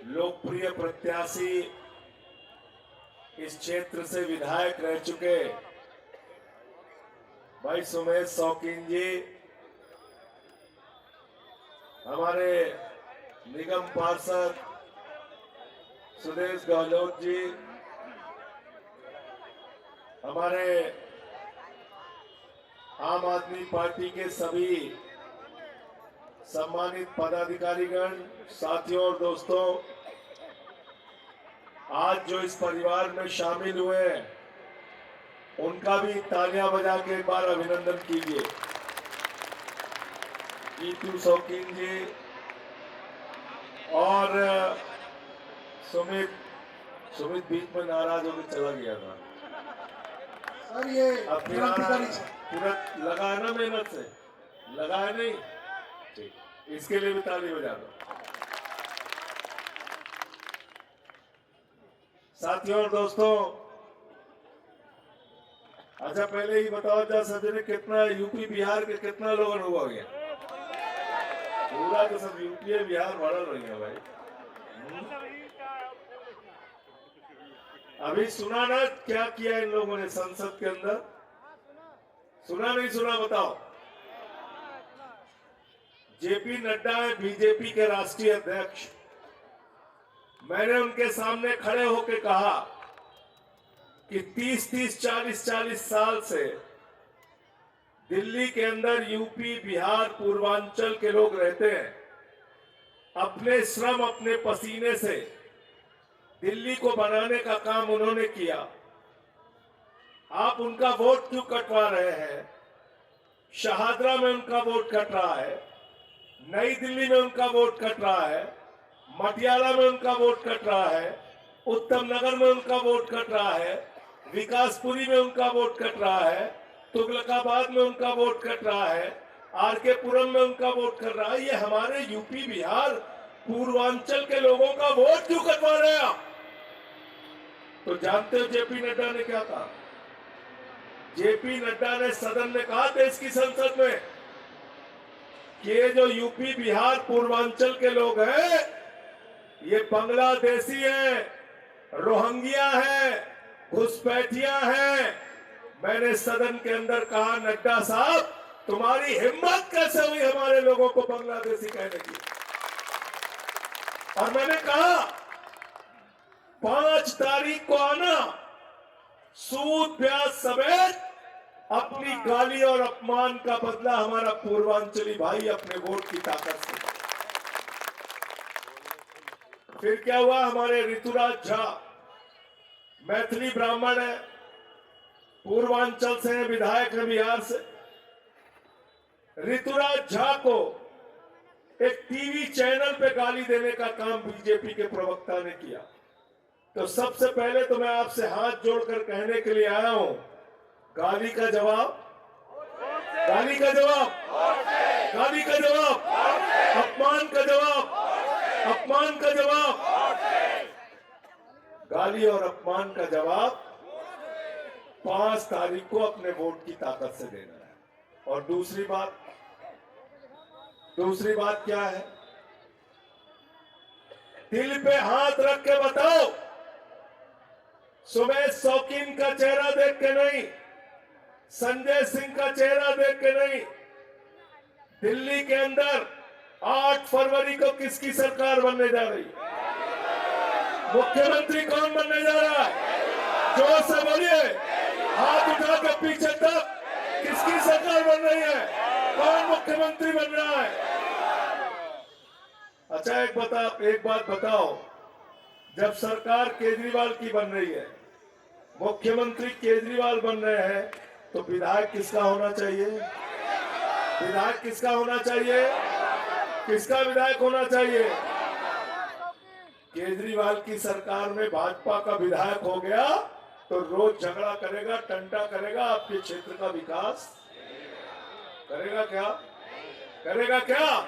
लोकप्रिय प्रत्याशी, इस क्षेत्र से विधायक रह चुके भाई सुमेश शौकीन जी, हमारे निगम पार्षद सुदेश गहलोत जी, हमारे आम आदमी पार्टी के सभी सम्मानित पदाधिकारीगण, साथियों और दोस्तों, आज जो इस परिवार में शामिल हुए हैं उनका भी तालियां बजा के एक बार अभिनंदन कीजिए। जीतू शौकीन जी और सुमित बीच में नाराज होकर चला गया था। सर ये अब पूरा लगा है ना, मेहनत से लगा है नहीं, ठीक, इसके लिए भी ताली बजा दो। साथियों और दोस्तों, अच्छा पहले ही बताओ जा सभी कितना यूपी बिहार के कितना लोग हुआ गया? पूरा तो सब यूपी बिहार भरा रही है भाई। अभी सुना ना क्या किया इन लोगों ने संसद के अंदर? सुना नहीं सुना बताओ? जेपी नड्डा है बीजेपी के राष्ट्रीय अध्यक्ष। मैंने उनके सामने खड़े होकर कहा कि 30-30, 40-40 साल से दिल्ली के अंदर यूपी बिहार पूर्वांचल के लोग रहते हैं। अपने श्रम अपने पसीने से दिल्ली को बनाने का काम उन्होंने किया। आप उनका वोट क्यों कटवा रहे हैं? शाहदरा में उनका वोट कट रहा है, नई दिल्ली में उनका वोट कट रहा है, मटियाला में उनका वोट कट रहा है, उत्तम नगर में उनका वोट कट रहा है, विकासपुरी में उनका वोट कट रहा है, तुगलकाबाद में उनका वोट कट रहा है, आरके पुरम में उनका वोट कट रहा है। ये हमारे यूपी बिहार पूर्वांचल के लोगों का वोट क्यों कटवा रहे हैं आप? तो जानते हो जेपी नड्डा ने क्या कहा? जेपी नड्डा ने सदन में कहा देश की संसद में कि ये जो यूपी बिहार पूर्वांचल के लोग हैं ये बांग्लादेशी हैं, रोहिंग्या हैं, घुसपैठिया हैं। मैंने सदन के अंदर कहा नड्डा साहब तुम्हारी हिम्मत कैसे हुई हमारे लोगों को बांग्लादेशी कहने की? और मैंने कहा 5 तारीख को आना, सूद ब्याज समेत अपनी गाली और अपमान का बदला हमारा पूर्वांचली भाई अपने वोट की ताकत से। फिर क्या हुआ? हमारे ऋतुराज झा मैथिली ब्राह्मण है, पूर्वांचल से है, विधायक है बिहार से। ऋतुराज झा को एक टीवी चैनल पे गाली देने का काम बीजेपी के प्रवक्ता ने किया। तो सबसे पहले तो मैं आपसे हाथ जोड़कर कहने के लिए आया हूं, गाली का जवाब, गाली का जवाब, गाली का जवाब, अपमान का जवाब, अपमान का जवाब, गाली और अपमान का जवाब 5 तारीख को अपने वोट की ताकत से देना है। और दूसरी बात क्या है? दिल पे हाथ रख के बताओ, सुमेश शौकीन का चेहरा देख के नहीं, संजय सिंह का चेहरा देख के नहीं, दिल्ली के अंदर 8 फरवरी को किसकी सरकार बनने जा रही है? मुख्यमंत्री कौन बनने जा रहा है? जोर से बोलिए, हाथ उठा के पीछे तक, किसकी सरकार बन रही है? कौन मुख्यमंत्री बन रहा है? अच्छा एक बात बताओ, जब सरकार केजरीवाल की बन रही है, मुख्यमंत्री केजरीवाल बन रहे हैं, तो विधायक किसका होना चाहिए? विधायक किसका होना चाहिए? किसका विधायक होना चाहिए? केजरीवाल की सरकार में भाजपा का विधायक हो गया तो रोज झगड़ा करेगा, टंटा करेगा, आपके क्षेत्र का विकास करेगा क्या? करेगा क्या?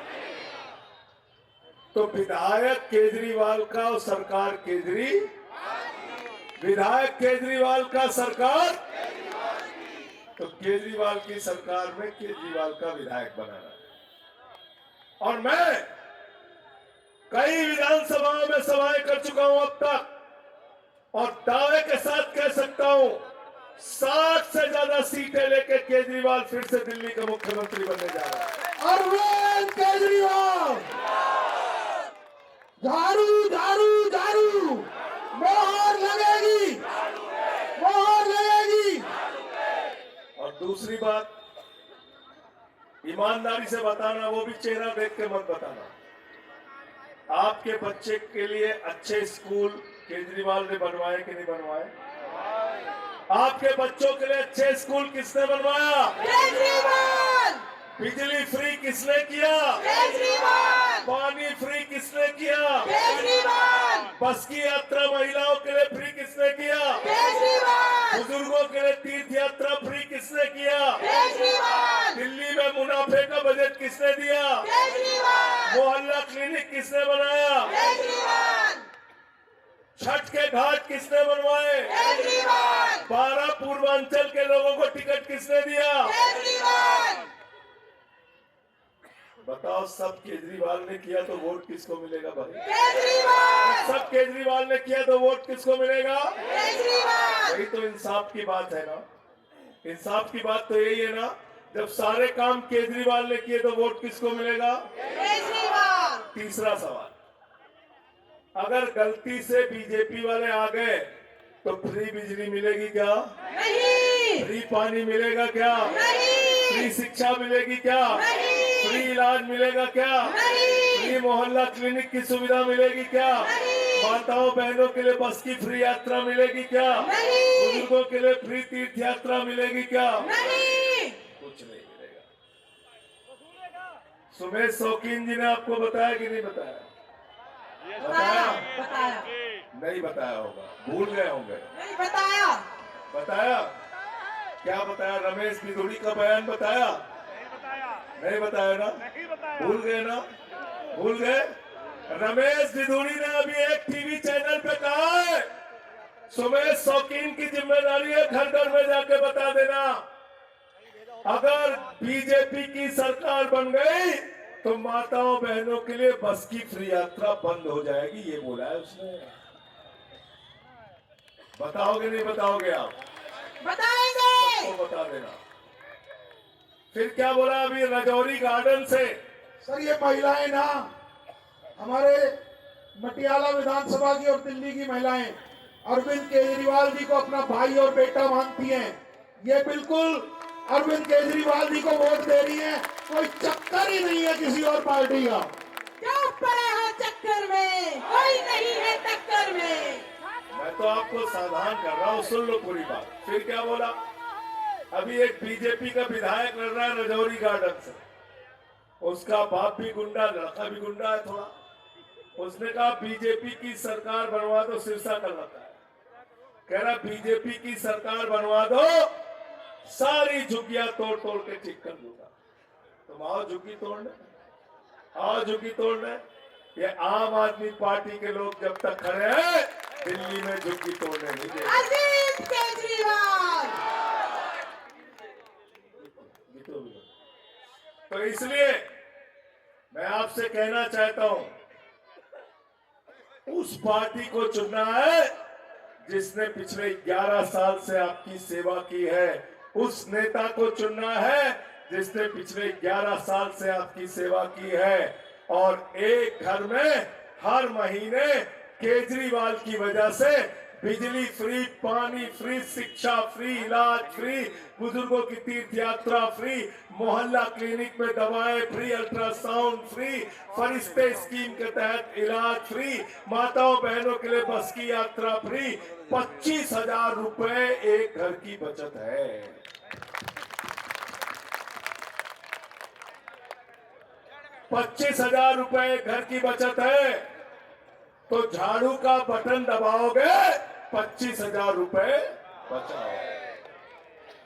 तो विधायक केजरीवाल का और सरकार विधायक केजरीवाल का सरकार, तो केजरीवाल की सरकार में केजरीवाल का विधायक बनाना है। और मैं कई विधानसभाओं में सभाएं कर चुका हूं अब तक, और दावे के साथ कह सकता हूं 60 से ज्यादा सीटें लेकर केजरीवाल फिर से दिल्ली का मुख्यमंत्री बनने जा रहा है। अरविंद केजरीवाल, झाड़ू झाड़ू झाड़ू, मोहर लगेगी, मोहर लगेगी। और दूसरी बात, ईमानदारी से बताना, वो भी चेहरा देख के मत बताना। आपके बच्चे के लिए अच्छे स्कूल केजरीवाल ने बनवाए कि नहीं बनवाए? आपके बच्चों के लिए अच्छे स्कूल किसने बनवाया? केजरीवाल। बिजली फ्री किसने किया? केजरीवाल। पानी फ्री किसने किया? केजरीवाल। बस की यात्रा महिलाओं के लिए फ्री किसने किया? केजरीवाल। बुजुर्गों के लिए तीर्थ यात्रा फ्री किसने किया? केजरीवाल। दिल्ली में मुनाफे का बजट किसने दिया? केजरीवाल। मोहल्ला क्लिनिक किसने बनाया? केजरीवाल। छठ के घाट किसने बनवाए? केजरीवाल। 12 पूर्वांचल के लोगों को टिकट किसने दिया? केजरीवाल। बताओ, सब केजरीवाल ने किया तो वोट किसको मिलेगा भाई? केजरीवाल। सब केजरीवाल ने किया तो वोट किसको मिलेगा? केजरीवाल। यही तो इंसाफ की बात है ना। इंसाफ की बात तो यही है ना, जब सारे काम केजरीवाल ने किए तो वोट किसको मिलेगा? केजरीवाल। तीसरा सवाल, अगर गलती से बीजेपी वाले आ गए तो फ्री बिजली मिलेगी क्या? नहीं। फ्री पानी मिलेगा क्या? नहीं। फ्री शिक्षा मिलेगी क्या? नहीं। फ्री इलाज मिलेगा क्या? नहीं। फ्री मोहल्ला क्लिनिक की सुविधा मिलेगी क्या? नहीं। माताओं बहनों के लिए बस की फ्री यात्रा मिलेगी क्या? नहीं। बुजुर्गों के लिए फ्री तीर्थ यात्रा मिलेगी क्या? नहीं। कुछ नहीं मिलेगा। सुमेश शौकीन जी ने आपको बताया कि नहीं बताया? बताया। बताया। नहीं बताया होगा, भूल गए होंगे। नहीं बताया। बताया? क्या बताया? रमेश बिधूड़ी का बयान बताया? नहीं बताया ना? भूल गए ना? भूल गए? रमेश बिधूड़ी ने अभी एक टीवी चैनल पे कहा है, सुमेश शौकीन की जिम्मेदारी है घर घर में जाके बता देना, अगर बीजेपी की सरकार बन गई तो माताओं बहनों के लिए बस की फ्री यात्रा बंद हो जाएगी। ये बोला है उसने। बताओगे नहीं बताओगे आप? बताएंगे। तो बता देना। फिर क्या बोला अभी राजौरी गार्डन से? सर ये महिलाएं ना, हमारे मटियाला विधानसभा की और दिल्ली की महिलाएं अरविंद केजरीवाल जी को अपना भाई और बेटा मानती हैं। ये बिल्कुल अरविंद केजरीवाल जी को वोट दे रही हैं, कोई चक्कर ही नहीं है किसी और पार्टी का। क्यों पड़े हो चक्कर में? कोई नहीं है टक्कर में। मैं तो आपको सावधान कर रहा हूँ, सुन लो पूरी बात। फिर क्या बोला? अभी एक बीजेपी का विधायक लड़ रहा है राजौरी गार्डन से, उसका बाप भी गुंडा, लड़का भी गुंडा है थोड़ा। उसने कहा बीजेपी की सरकार बनवा दो, सिरसा कर रखा है। कह रहा बीजेपी की सरकार बनवा दो, सारी झुग्गियां तोड़ तोड़ के ठीक कर दूंगा। तुम आओ झुग्गी तोड़ने, आओ झुग्गी तोड़ने। ये आम आदमी पार्टी के लोग जब तक खड़े हैं दिल्ली में झुग्गी तोड़ने नहीं देंगे। अरविंद केजरीवाल। तो इसलिए मैं आपसे कहना चाहता हूं, उस पार्टी को चुनना है जिसने पिछले 11 साल से आपकी सेवा की है। उस नेता को चुनना है जिसने पिछले 11 साल से आपकी सेवा की है। और एक घर में हर महीने केजरीवाल की वजह से बिजली फ्री, पानी फ्री, शिक्षा फ्री, इलाज फ्री, बुजुर्गों की तीर्थ यात्रा फ्री, मोहल्ला क्लिनिक में दवाएं फ्री, अल्ट्रासाउंड फ्री, फरिश्ते स्कीम के तहत इलाज फ्री, माताओं बहनों के लिए बस की यात्रा फ्री। 25,000 रुपए एक घर की बचत है। 25,000 रुपए घर की बचत है। तो झाड़ू का बटन दबाओगे 25,000 रुपए बचाओगे।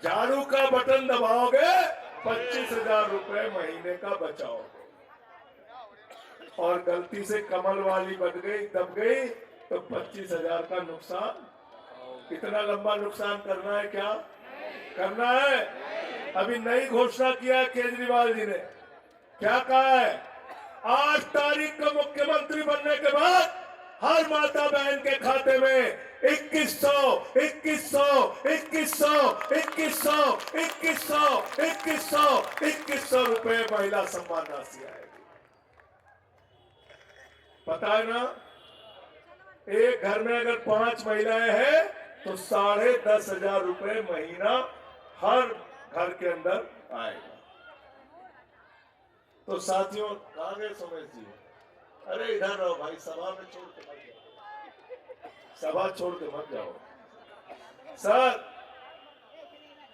झाड़ू का बटन दबाओगे 25,000 रुपए महीने का बचाओगे। और गलती से कमल वाली बन गई, दब गई तो 25,000 का नुकसान। कितना लंबा नुकसान करना है? क्या करना है? अभी नई घोषणा किया है केजरीवाल जी ने। क्या कहा है? 8 तारीख को मुख्यमंत्री बनने हर माता बहन के खाते में 2100 2100 2100 2100 2100 2100 2100 रुपए महिला सम्मान राशि आएगी। पता है ना, एक घर में अगर 5 महिलाएं हैं तो 10,500 रुपए महीना हर घर के अंदर आएगा। तो साथियों, कहां गए सुमेश जी? अरे इधर रहो भाई, सभा में छोड़ के मत जाओ, सभा छोड़ के मत जाओ। सर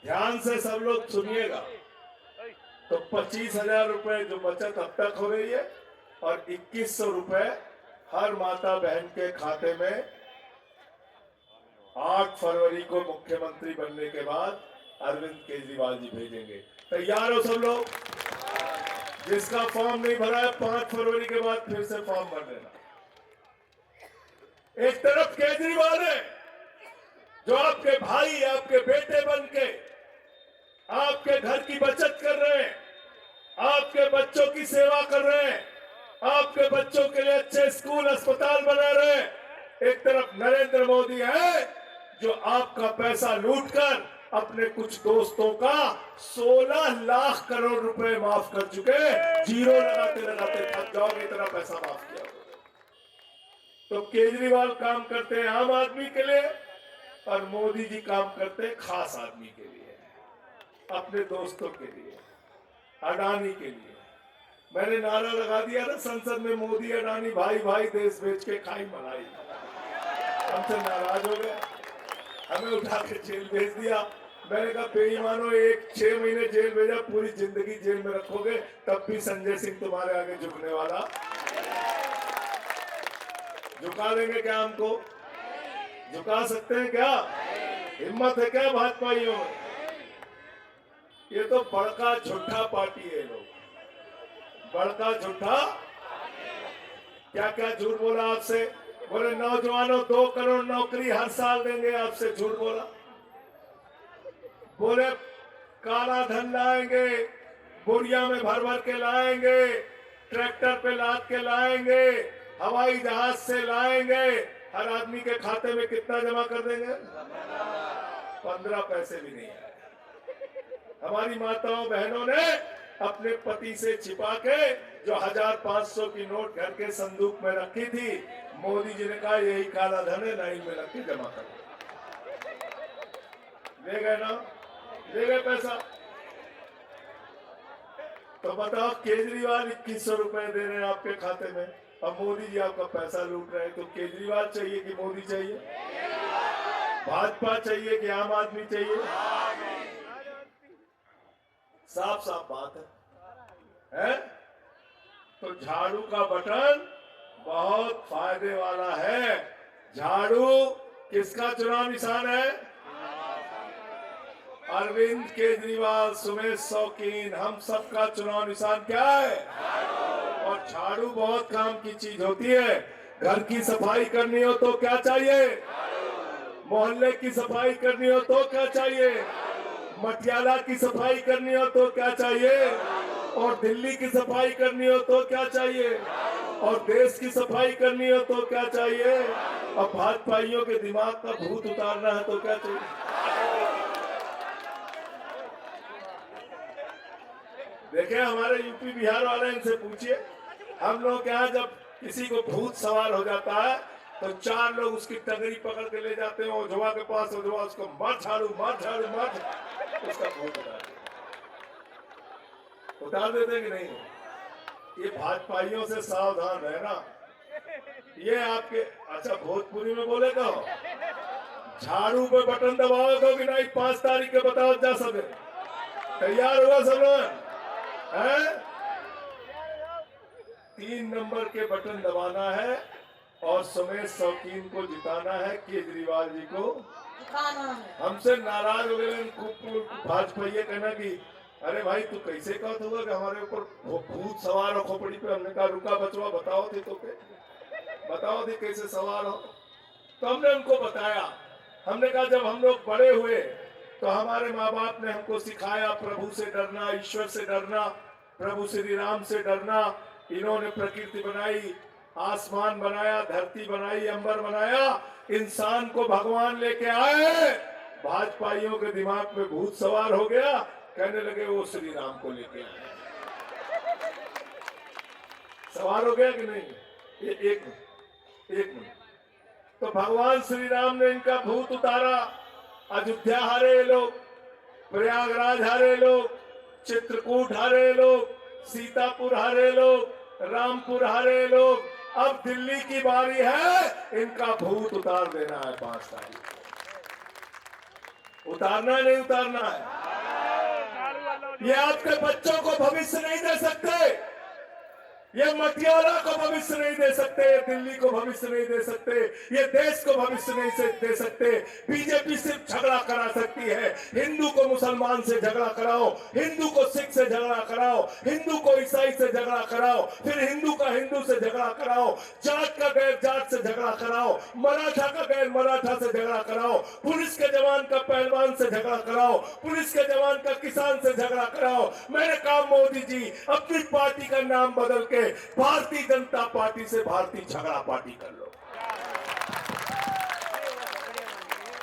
ध्यान से सब लोग सुनिएगा। तो 25,000 रुपए जो बचत अब तक हो रही है और 2100 रुपए हर माता बहन के खाते में 8 फरवरी को मुख्यमंत्री बनने के बाद अरविंद केजरीवाल जी भेजेंगे। तैयार हो सब लोग? जिसका फॉर्म नहीं भरा है 5 फरवरी के बाद फिर से फॉर्म भर देना। एक तरफ केजरीवाल है जो आपके भाई, आपके बेटे बन के आपके घर की बचत कर रहे हैं, आपके बच्चों की सेवा कर रहे हैं, आपके बच्चों के लिए अच्छे स्कूल अस्पताल बना रहे हैं। एक तरफ नरेंद्र मोदी है जो आपका पैसा लूटकर अपने कुछ दोस्तों का 16 लाख करोड़ रुपए माफ कर चुके। जीरो लगाते लगाते थक जाओगे, इतना पैसा माफ किया। तो केजरीवाल काम करते हैं आम आदमी के लिए और मोदी जी काम करते हैं खास आदमी के लिए, अपने दोस्तों के लिए, अडानी के लिए। मैंने नारा लगा दिया था संसद में, मोदी अडानी भाई भाई, देश बेच के खाई मलाई। हमसे नाराज हो गए, हमें उठा के जेल भेज दिया। मैंने कहा बेईमानो, 6 महीने जेल भेजा, पूरी जिंदगी जेल में रखोगे तब भी संजय सिंह तुम्हारे आगे झुकने वाला। झुका देंगे क्या हमको? झुका सकते हैं क्या? हिम्मत है क्या भाजपाइयों में? ये तो बड़का झूठा पार्टी है। लोग बड़का झूठा, क्या क्या झूठ बोला आपसे? बोले नौजवानों 2 करोड़ नौकरी हर साल देंगे, आपसे झूठ बोला। बोले काला धन लाएंगे, बोरिया में भर भर के लाएंगे, ट्रैक्टर पे लाद के लाएंगे, हवाई जहाज से लाएंगे। हर आदमी के खाते में कितना जमा कर देंगे? 15 पैसे भी नहीं आए। हमारी माताओं बहनों ने अपने पति से छिपा के जो 1500 की नोट घर के संदूक में रखी थी, मोदी जी ने कहा यही काला धन है, लाइन में रख के जमा कर। ले गए ना, ले गए पैसा। तो बताओ, केजरीवाल 2100 रुपए दे रहे हैं आपके खाते में, अब मोदी जी आपका पैसा लूट रहे हैं। तो केजरीवाल चाहिए कि मोदी चाहिए? भाजपा चाहिए कि आम आदमी चाहिए? साफ साफ बात है? तो झाड़ू का बटन बहुत फायदे वाला है। झाड़ू किसका चुनाव निशान है? अरविंद केजरीवाल, सुमेश शौकीन, हम सबका चुनाव निशान क्या है? और झाड़ू बहुत काम की चीज होती है। घर की सफाई करनी हो तो क्या चाहिए? मोहल्ले की सफाई करनी हो तो क्या चाहिए? मटियाला की सफाई करनी हो तो क्या चाहिए? और दिल्ली की सफाई करनी हो तो क्या चाहिए? और देश की सफाई करनी हो तो क्या चाहिए? और भाजपाइयों के दिमाग का भूत उतारना है तो क्या चाहिए? देखिए, हमारे यूपी बिहार वाले, इनसे पूछिए। हम लोग के यहाँ जब किसी को भूत सवार हो जाता है तो 4 लोग उसकी टंगड़ी पकड़ के ले जाते हैं ओझवा के पास। ओझवा उसको मार झाड़ू मार झाड़ू मार, उसका भूत उतार देते कि नहीं? ये भाजपाइयों से सावधान रहना। ये आपके, अच्छा भोजपुरी में बोले तो झाड़ू पे बटन दबाओगे कि नहीं? 5 तारीख के बताओ जा सके। तैयार हुआ सब लोग? 3 नंबर के बटन दबाना है और सुमेश शौकीन को जिताना है, केजरीवाल जी को जिताना है। हमसे नाराज हो गए भाजपा कहना कि अरे भाई तू कैसे कहत होगा कि हमारे ऊपर भूत सवार हो खोपड़ी पे। हमने कहा रुका बचवा, बताओ थे तो के बताओ थे कैसे सवार हो। तो हमने उनको बताया। हमने कहा जब हम लोग बड़े हुए तो हमारे माँ बाप ने हमको सिखाया प्रभु से डरना, ईश्वर से डरना, प्रभु श्री राम से डरना। इन्होंने प्रकृति बनाई, आसमान बनाया, धरती बनाई, अंबर बनाया, इंसान को भगवान लेके आए। भाजपाइयों के दिमाग में भूत सवार हो गया, कहने लगे वो श्री राम को लेके आए। सवार हो गया कि नहीं? ये एक मिनट। तो भगवान श्री राम ने इनका भूत उतारा। अयोध्या हारे ये लोग, प्रयागराज हारे लोग, चित्रकूट हारे लोग, सीतापुर हारे लोग, रामपुर हारे लोग। अब दिल्ली की बारी है, इनका भूत उतार देना है 5 तारीख को। उतारना नहीं उतारना है? ये आपके बच्चों को भविष्य नहीं दे सकते, ये मटियाला को भविष्य नहीं दे सकते, दिल्ली को भविष्य नहीं दे सकते, ये देश को भविष्य नहीं दे सकते। बीजेपी सिर्फ झगड़ा करा सकती है। हिंदू को मुसलमान से झगड़ा कराओ, हिंदू को सिख से झगड़ा कराओ, हिंदू को ईसाई से झगड़ा कराओ, फिर हिंदू का हिंदू से झगड़ा कराओ, जाट का गैर जाट से झगड़ा कराओ, मराठा का गैर मराठा से झगड़ा कराओ, पुलिस के जवान का पहलवान से झगड़ा कराओ, पुलिस के जवान का किसान से झगड़ा कराओ। मैंने कहा मोदी जी अपनी पार्टी का नाम बदल के भारतीय जनता पार्टी से भारतीय झगड़ा पार्टी कर लो।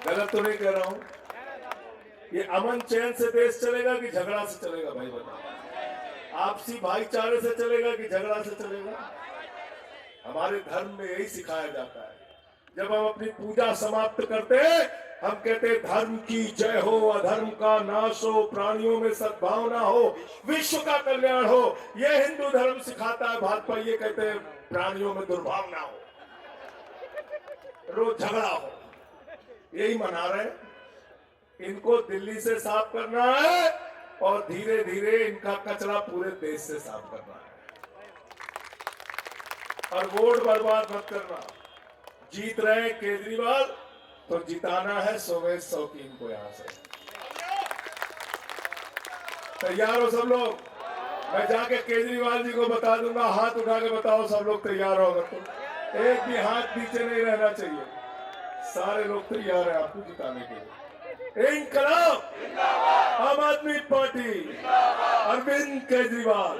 गलत तो नहीं कह रहा हूं? ये अमन चैन से देश चलेगा कि झगड़ा से चलेगा? भाई बताओ, आपसी भाईचारे से चलेगा कि झगड़ा से चलेगा? हमारे धर्म में यही सिखाया जाता है। जब हम अपनी पूजा समाप्त करते हैं, हम कहते हैं धर्म की जय हो, अधर्म का नाश हो, प्राणियों में सद्भावना हो, विश्व का कल्याण हो। यह हिंदू धर्म सिखाता है। भाजपा ये कहते हैं प्राणियों में दुर्भावना हो, रोज झगड़ा हो। यही मना रहे हैं। इनको दिल्ली से साफ करना है और धीरे धीरे इनका कचरा पूरे देश से साफ करना है। और वोट बर्बाद मत करना। जीत रहे केजरीवाल तो जिताना है सोमेश शौकीन को यहां से। तैयार हो सब लोग? मैं जाके केजरीवाल जी को बता दूंगा, हाथ उठा के बताओ सब लोग तैयार हो। अगर तो एक भी हाथ नीचे नहीं रहना चाहिए। सारे लोग तैयार है आपको जिताने के लिए। इनकलाब, आम आदमी पार्टी, अरविंद केजरीवाल।